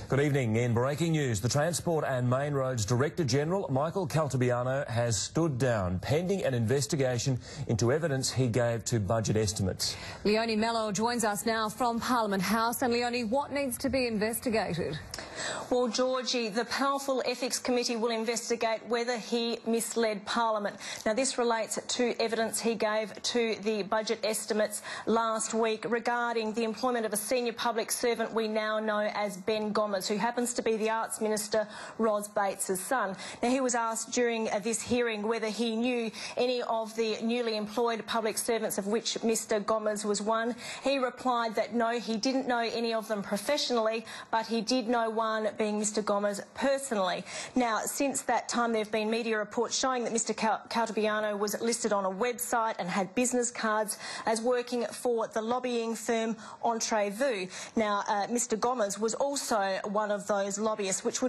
Good evening. In breaking news, the Transport and Main Roads Director General, Michael Caltabiano, has stood down pending an investigation into evidence he gave to budget estimates. Leonie Mello joins us now from Parliament House. And Leonie, what needs to be investigated? Well, Georgie, the powerful Ethics Committee will investigate whether he misled Parliament. Now, this relates to evidence he gave to the budget estimates last week regarding the employment of a senior public servant we now know as Ben Gomez, who happens to be the Arts Minister Ros Bates' son. Now, he was asked during this hearing whether he knew any of the newly employed public servants, of which Mr Gomez was one. He replied that no, he didn't know any of them professionally, but he did know one, being Mr Gomez personally. Now, since that time, there have been media reports showing that Mr Caltabiano was listed on a website and had business cards as working for the lobbying firm Entrevu. Now, Mr Gomez was also one of those lobbyists, which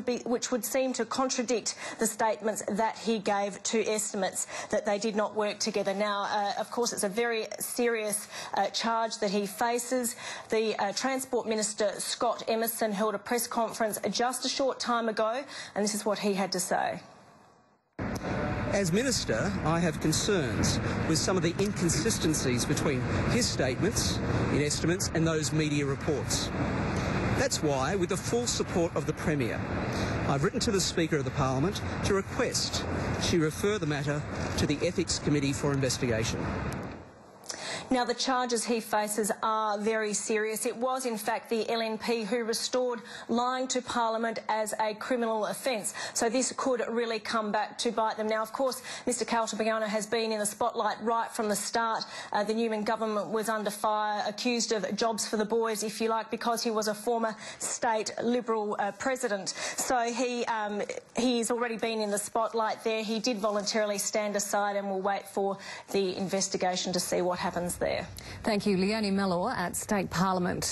would seem to contradict the statements that he gave to estimates that they did not work together. Now, of course, it's a very serious charge that he faces. The Transport Minister, Scott Emerson, held a press conference just a short time ago, and this is what he had to say. As Minister, I have concerns with some of the inconsistencies between his statements in estimates and those media reports. That's why, with the full support of the Premier, I've written to the Speaker of the Parliament to request she refer the matter to the Ethics Committee for investigation. Now, the charges he faces are very serious. It was, in fact, the LNP who restored lying to Parliament as a criminal offence. So this could really come back to bite them. Now, of course, Mr Caltabiano has been in the spotlight right from the start. The Newman government was under fire, accused of jobs for the boys, if you like, because he was a former state Liberal president. So he's already been in the spotlight there. He did voluntarily stand aside, and we'll wait for the investigation to see what happens there. Thank you, Leonie Mello at State Parliament.